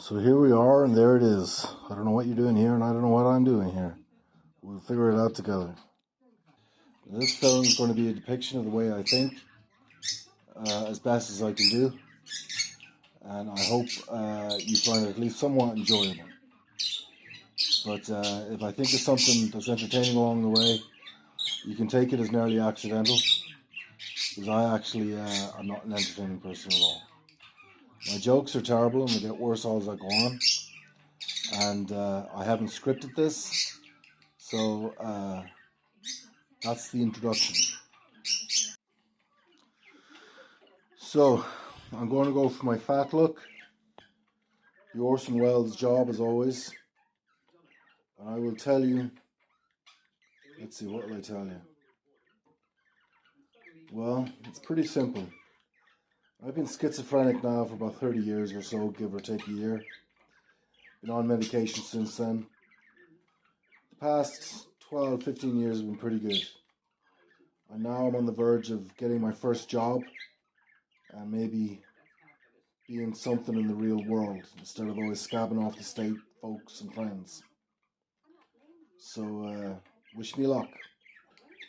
So here we are, and there it is. I don't know what you're doing here, and I don't know what I'm doing here. We'll figure it out together. This film is going to be a depiction of the way I think, as best as I can do. And I hope you find it at least somewhat enjoyable. But if I think of something that's entertaining along the way, you can take it as nearly accidental. Because I actually, I'm not an entertaining person at all. My jokes are terrible, and they get worse as I go on. And I haven't scripted this, so that's the introduction. So I'm going to go for my fat look, the Orson Welles job as always, and I will tell you, let's see, what will I tell you? Well, it's pretty simple. I've been schizophrenic now for about 30 years or so, give or take a year. Been on medication since then. The past 12, 15 years have been pretty good. And now I'm on the verge of getting my first job and maybe being something in the real world instead of always scabbing off the state folks and friends. So wish me luck.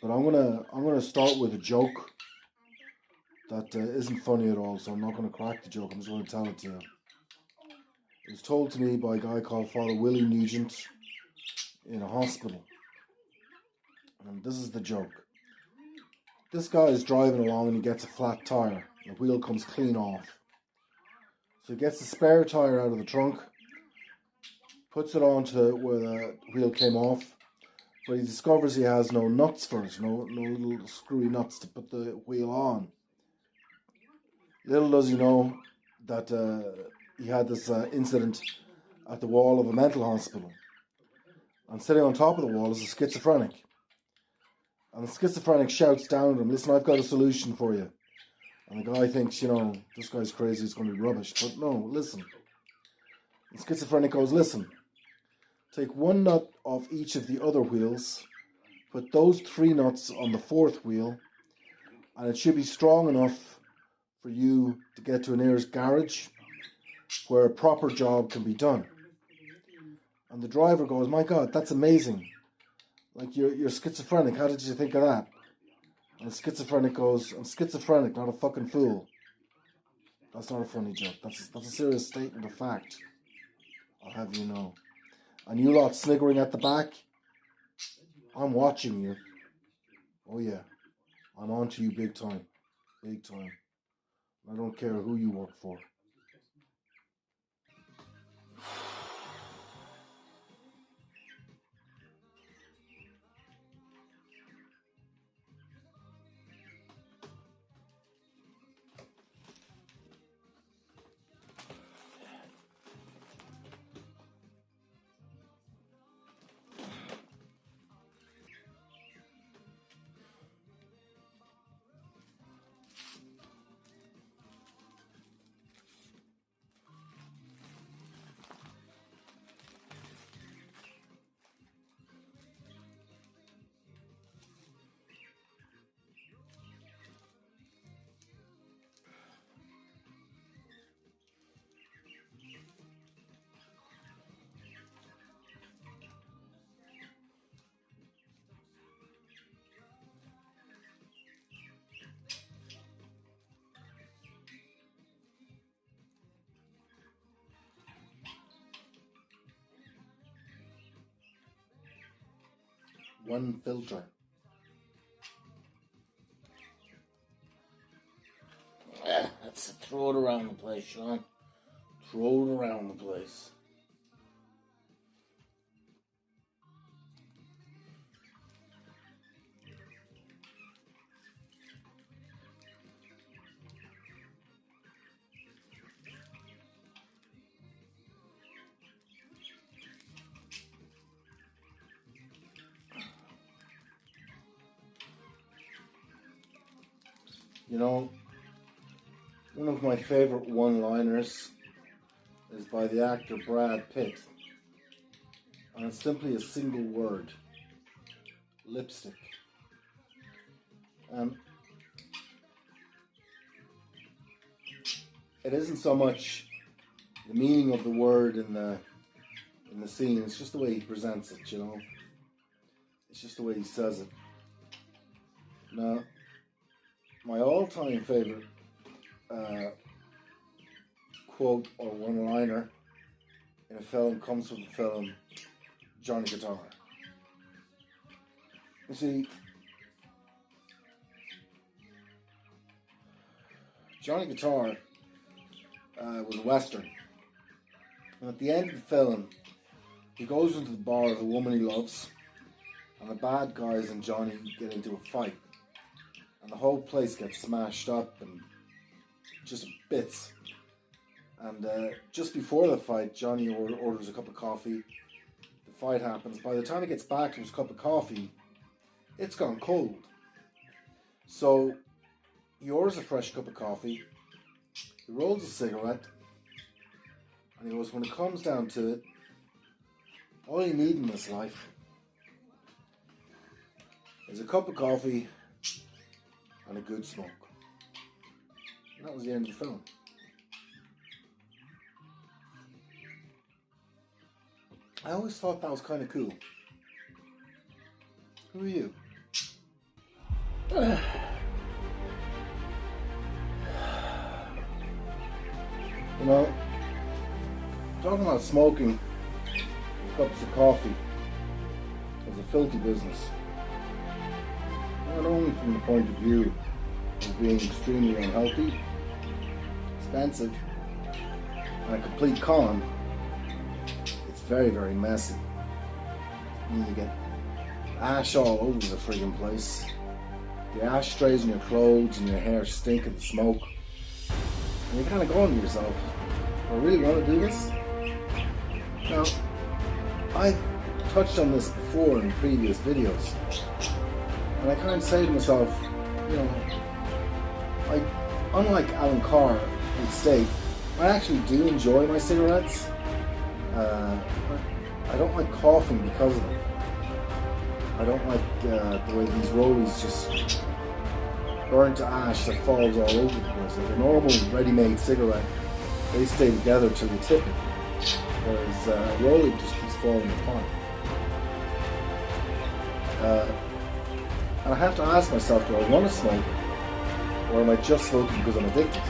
But I'm gonna start with a joke that isn't funny at all, so I'm not gonna crack the joke. I'm just gonna tell it to you. It was told to me by a guy called Father Willie Nugent in a hospital, and this is the joke. This guy is driving along and he gets a flat tire. The wheel comes clean off. So he gets the spare tire out of the trunk, puts it onto where the wheel came off, but he discovers he has no nuts for it, no little screwy nuts to put the wheel on. Little does he know that he had this incident at the wall of a mental hospital. And sitting on top of the wall is a schizophrenic. And the schizophrenic shouts down at him, "Listen, I've got a solution for you." And the guy thinks, this guy's crazy, it's going to be rubbish. But no, listen. The schizophrenic goes, "Listen, take one nut off each of the other wheels, put those 3 nuts on the 4th wheel, and it should be strong enough for you to get to a nearest garage where a proper job can be done." And the driver goes, "My God, that's amazing. Like, you're schizophrenic. How did you think of that?" And the schizophrenic goes, "I'm schizophrenic, not a fucking fool." That's not a funny joke. That's a serious statement of fact. I'll have you know. And you lot sniggering at the back, I'm watching you. Oh yeah, I'm on to you big time. Big time. I don't care who you work for. One filter. That's throw it around the place, Sean. Throw it around the place. One of my favorite one-liners is by the actor Brad Pitt. And it's simply a single word. Lipstick. It isn't so much the meaning of the word in the scene. It's just the way he presents it, you know. It's just the way he says it. Now, my all-time favorite quote or one-liner in a film comes from the film Johnny Guitar. You see, Johnny Guitar was a Western. And at the end of the film, he goes into the bar of the woman he loves, and the bad guys and Johnny get into a fight. And the whole place gets smashed up and just bits. And just before the fight, Johnny orders a cup of coffee. The fight happens. By the time he gets back to his cup of coffee, it's gone cold. So he orders a fresh cup of coffee. He rolls a cigarette. And he goes, when it comes down to it, all you need in this life is a cup of coffee and a good smoke. And that was the end of the film. I always thought that was kind of cool. Who are you? You know, talking about smoking cups of coffee is a filthy business. Not only from the point of view of being extremely unhealthy, expensive, and a complete con, it's very, very messy. You get ash all over the friggin' place. The ashtrays in your clothes and your hair stink of the smoke. And you're kind of going to yourself, do I really want to do this? Now, I've touched on this before in previous videos. And I kind of say to myself, you know, unlike Alan Carr would state, I actually do enjoy my cigarettes. I don't like coughing because of it. I don't like the way these rollies just burn to ash that falls all over the place. Like a normal ready-made cigarette, they stay together till you tip it. Whereas a rollie just keeps falling apart. And I have to ask myself, do I want to smoke? Or am I just smoking because I'm addicted?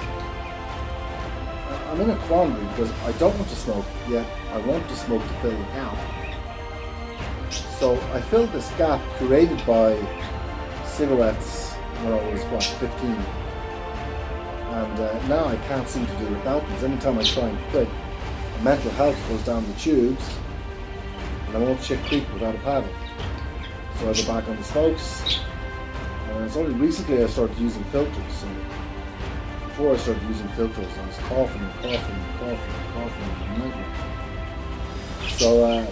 I'm in a quandary because I don't want to smoke, yet I want to smoke to fill the gap. So I filled this gap created by cigarettes when I was, 15. And now I can't seem to do it without them. Anytime I try and quit, my mental health goes down the tubes, and I'm up shit creek without a paddle. So I go back on the smokes. It's only recently I started using filters. So before I started using filters, I was coughing and coughing and coughing and coughing and nightmare. So I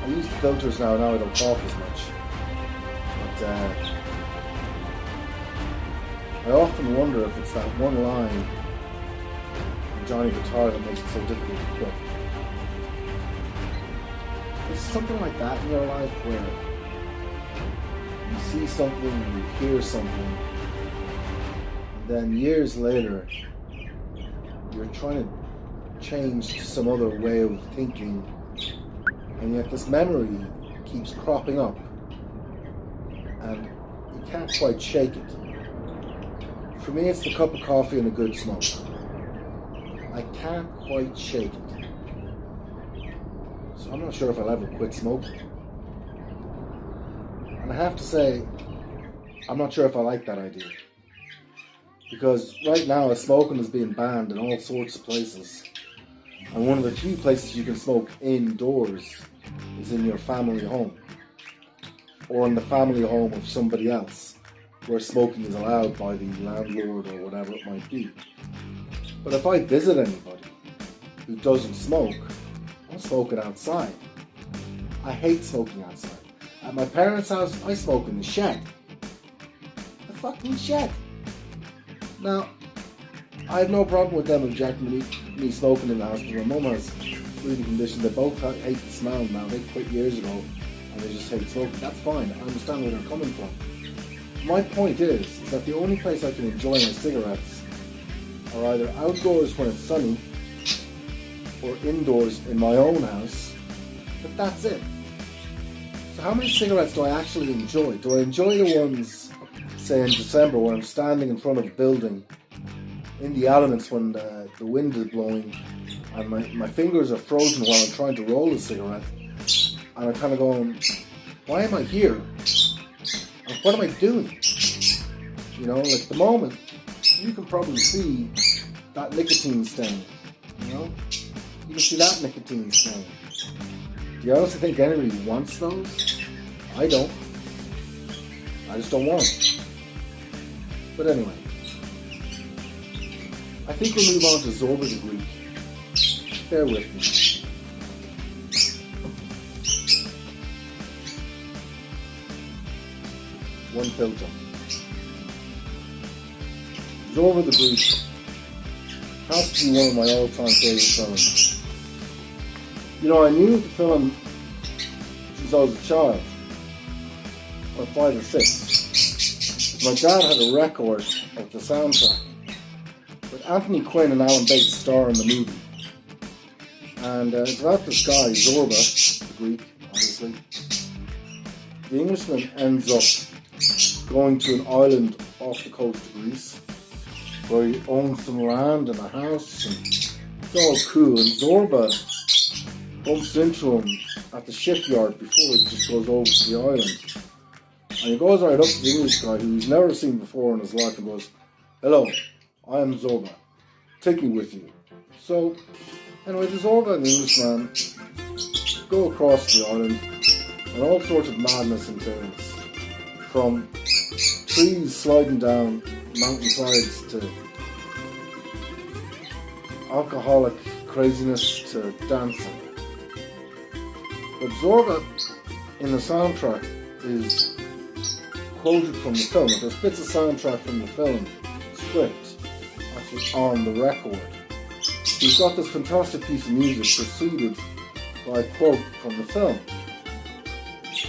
use the filters now. Now I don't cough as much. But I often wonder if it's that one line from Johnny Guitar that makes it so difficult to quit. Is something like that in your life where you see something, you hear something, and then years later you're trying to change to some other way of thinking, and yet this memory keeps cropping up and you can't quite shake it? For me, it's the cup of coffee and a good smoke. I can't quite shake it. So I'm not sure if I'll ever quit smoking. And I have to say, I'm not sure if I like that idea. Because right now, smoking is being banned in all sorts of places. And one of the few places you can smoke indoors is in your family home. Or in the family home of somebody else, where smoking is allowed by the landlord or whatever it might be. But if I visit anybody who doesn't smoke, I'm smoking outside. I hate smoking outside. At my parents' house, I smoke in the shed. The fucking shed. Now, I have no problem with them objecting to me smoking in the house, because my mum has breathing conditions. They both hate the smell now. They quit years ago and they just hate smoking. That's fine. I understand where they're coming from. My point is that the only place I can enjoy my cigarettes are either outdoors when it's sunny or indoors in my own house, but that's it. So how many cigarettes do I actually enjoy? Do I enjoy the ones, say in December, when I'm standing in front of a building in the elements when the wind is blowing and my fingers are frozen while I'm trying to roll a cigarette, and I'm kind of going, why am I here? And what am I doing? You know, like the moment, you can probably see that nicotine stain, you know? You can see that nicotine stain. Do you honestly think anybody wants those? I don't. I just don't want them. But anyway, I think we'll move on to Zorba the Greek. Bear with me. One filter. Zorba the Greek has to be one of my all-time favorite films. You know, I knew the film since I was a child, or 5 or 6. My dad had a record of the soundtrack with Anthony Quinn and Alan Bates star in the movie. And it's about this guy, Zorba, the Greek, obviously. The Englishman ends up going to an island off the coast of Greece, where he owns some land and a house, and it's all cool. And Zorba bumps into him at the shipyard before he just goes over to the island. And he goes right up to the English guy, who he's never seen before in his life, and goes, "Hello, I am Zorba. Take me with you." So, anyway, the Zorba and the Englishman go across the island, and all sorts of madness entails. From trees sliding down mountainsides to alcoholic craziness to dancing. But Zorba in the soundtrack is quoted from the film. There's bits of soundtrack from the film script actually on the record. He's got this fantastic piece of music preceded by a quote from the film.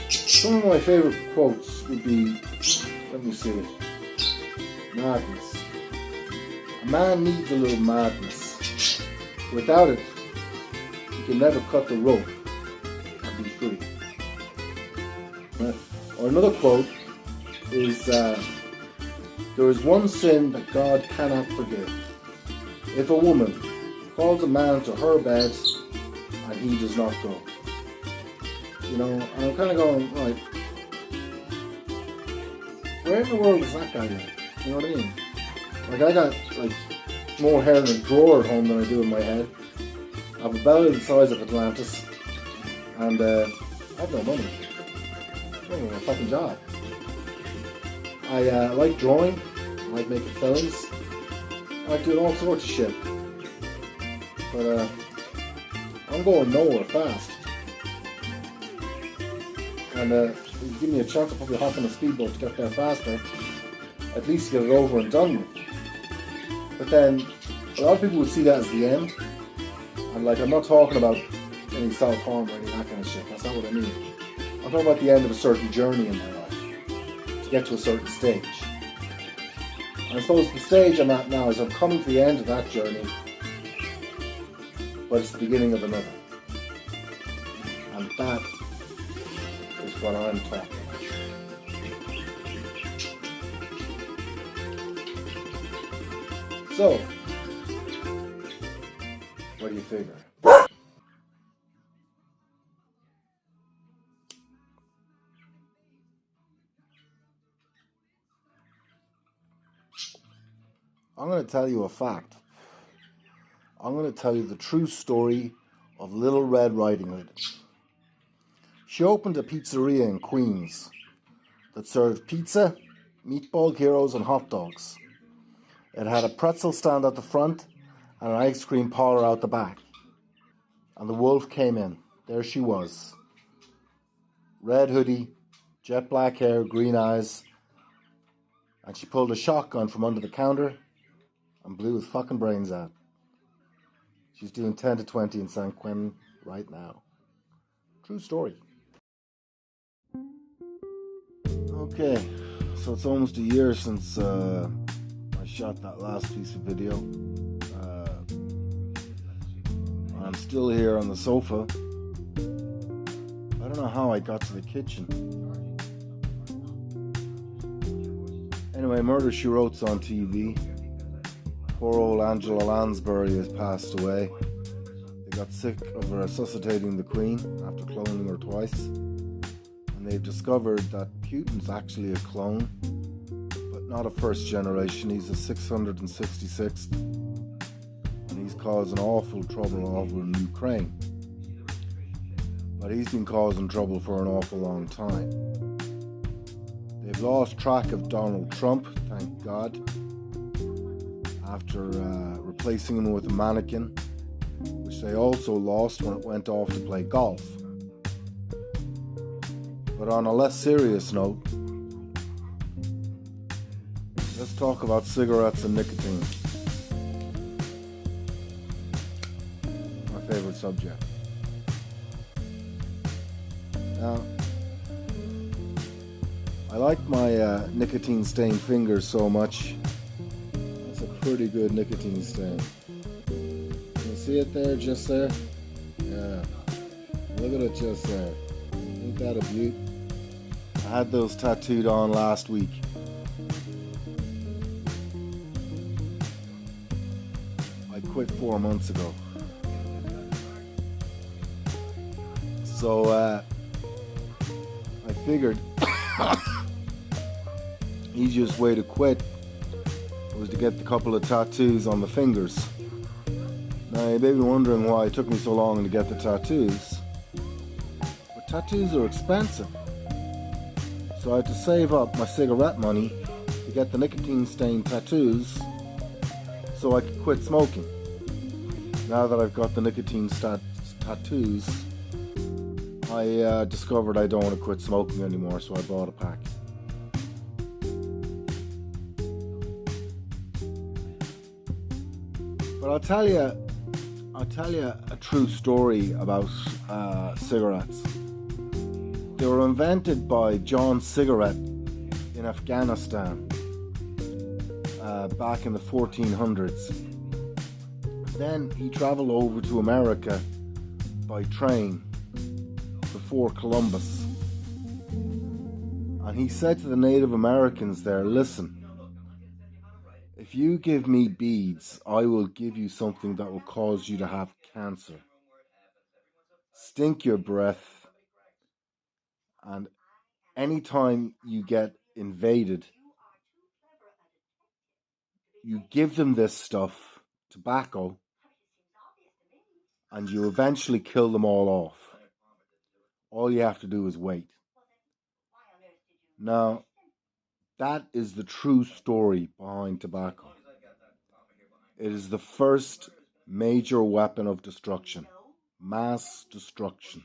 Some of my favourite quotes would be, let me see, madness. A man needs a little madness. Without it, he can never cut the rope and be free. Or another quote is, there is one sin that God cannot forgive. If a woman calls a man to her bed and he does not go. You know, and I'm kind of going, right, where in the world is that guy at? You know what I mean? Like, I got, like, more hair in a drawer at home than I do in my head. I have a belly the size of Atlantis. And, I have no money. I don't have a fucking job. I like drawing. I like making films. I like doing all sorts of shit. But, I'm going nowhere fast. And if you give me a chance, I'll probably hop on a speedboat to get there faster. At least get it over and done with. But then, a lot of people would see that as the end. And like, I'm not talking about any self-harm or any of that kind of shit. That's not what I mean. I'm talking about the end of a certain journey in my life. To get to a certain stage. And I suppose the stage I'm at now is I'm coming to the end of that journey. But it's the beginning of another. And that is what I'm talking about. So, what do you figure? I'm going to tell you a fact. I'm going to tell you the true story of Little Red Riding Hood. She opened a pizzeria in Queens that served pizza, meatball gyros, and hot dogs. It had a pretzel stand at the front and an ice cream parlor out the back. And the wolf came in. There she was. Red hoodie, jet black hair, green eyes. And she pulled a shotgun from under the counter and blew his fucking brains out. She's doing 10 to 20 in San Quentin right now. True story. Okay, so it's almost a year since I shot that last piece of video. I'm still still here on the sofa. I don't know how I got to the kitchen. Anyway, Murder, She Wrote's on TV. Poor old Angela Lansbury has passed away. They got sick of resuscitating the Queen after cloning her twice. And they've discovered that Putin's actually a clone, but not a first generation. He's a 666th. And he's causing awful trouble over in Ukraine. But he's been causing trouble for an awful long time. They've lost track of Donald Trump, thank God, after replacing him with a mannequin, which they also lost when it went off to play golf. But on a less serious note, let's talk about cigarettes and nicotine. My favorite subject. Now, I like my nicotine-stained fingers so much. That's a pretty good nicotine stain. Can you see it there, just there? Yeah. Look at it just there. Ain't that a beaut? I had those tattooed on last week. I quit 4 months ago. So, I figured easiest way to quit was to get the couple of tattoos on the fingers. Now you may be wondering why it took me so long to get the tattoos. But tattoos are expensive. So I had to save up my cigarette money to get the nicotine stained tattoos so I could quit smoking. Now that I've got the nicotine tattoos, I discovered I don't want to quit smoking anymore, so I bought a pack. But I'll tell you a true story about cigarettes. They were invented by John Cigarette in Afghanistan back in the 1400s. Then he traveled over to America by train before Columbus. And he said to the Native Americans there, listen, if you give me beads, I will give you something that will cause you to have cancer. Stink your breath, and anytime you get invaded, you give them this stuff, tobacco, and you eventually kill them all off. All you have to do is wait. Now, that is the true story behind tobacco. It is the first major weapon of destruction. Mass destruction.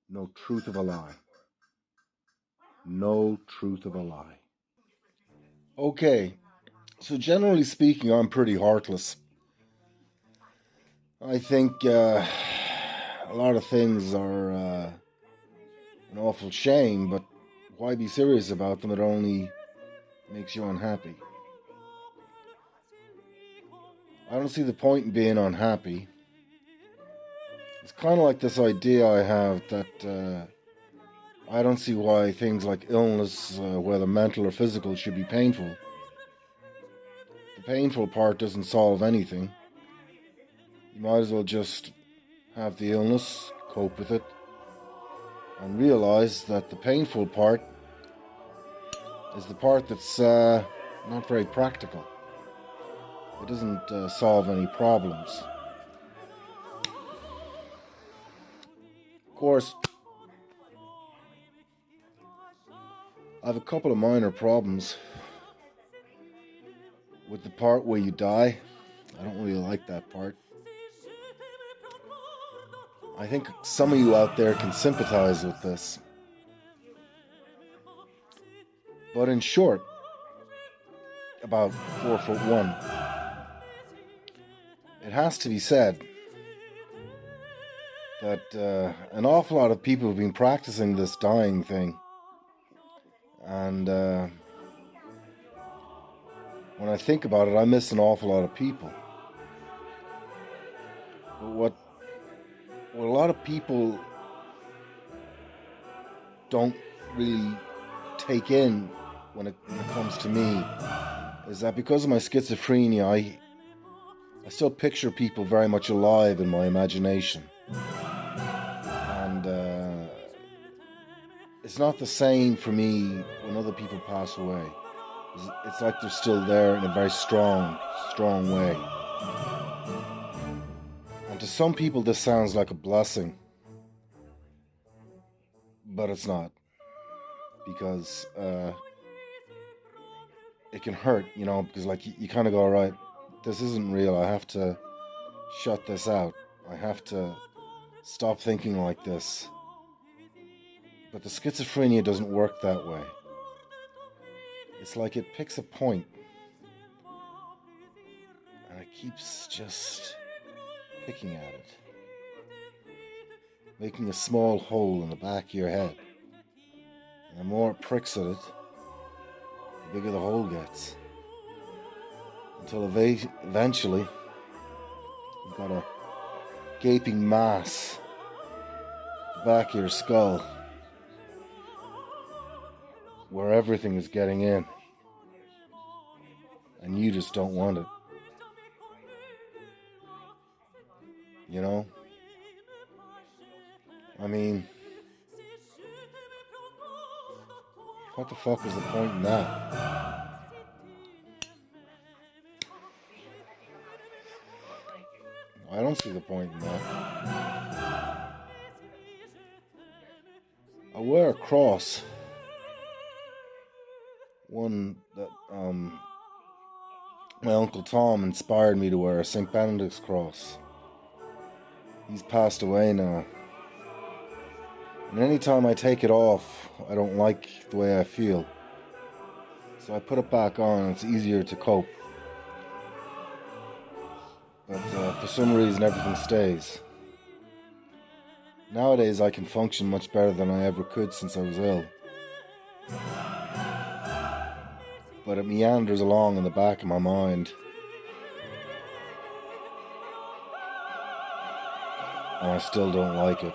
No truth of a lie. No truth of a lie. Okay, so generally speaking, I'm pretty heartless. I think a lot of things are an awful shame, but why be serious about them? It only makes you unhappy. I don't see the point in being unhappy. It's kind of like this idea I have that I don't see why things like illness, whether mental or physical, should be painful. The painful part doesn't solve anything. You might as well just have the illness, cope with it, and realize that the painful part is the part that's not very practical. It doesn't solve any problems. Of course, I have a couple of minor problems with the part where you die. I don't really like that part. I think some of you out there can sympathize with this. But in short, about 4'1", it has to be said that an awful lot of people have been practicing this dying thing. And when I think about it, I miss an awful lot of people. But what a lot of people don't really take in when it comes to me is that because of my schizophrenia, I still picture people very much alive in my imagination. And it's not the same for me when other people pass away. It's like they're still there in a very strong way. And to some people this sounds like a blessing, but it's not. Because it can hurt, because like you kind of go, all right, this isn't real. I have to shut this out. I have to stop thinking like this. But the schizophrenia doesn't work that way. It's like it picks a point and it keeps just picking at it, making a small hole in the back of your head. And the more it pricks at it, the bigger the hole gets. Until eventually, you've got a gaping mass at the back of your skull where everything is getting in. And you just don't want it. I mean, what the fuck is the point in that? I don't see the point in that. I wear a cross. One that my Uncle Tom inspired me to wear, a St. Benedict's cross. He's passed away now. And anytime I take it off, I don't like the way I feel. So I put it back on, and it's easier to cope. But for some reason, everything stays. Nowadays, I can function much better than I ever could since I was ill. But it meanders along in the back of my mind. And I still don't like it.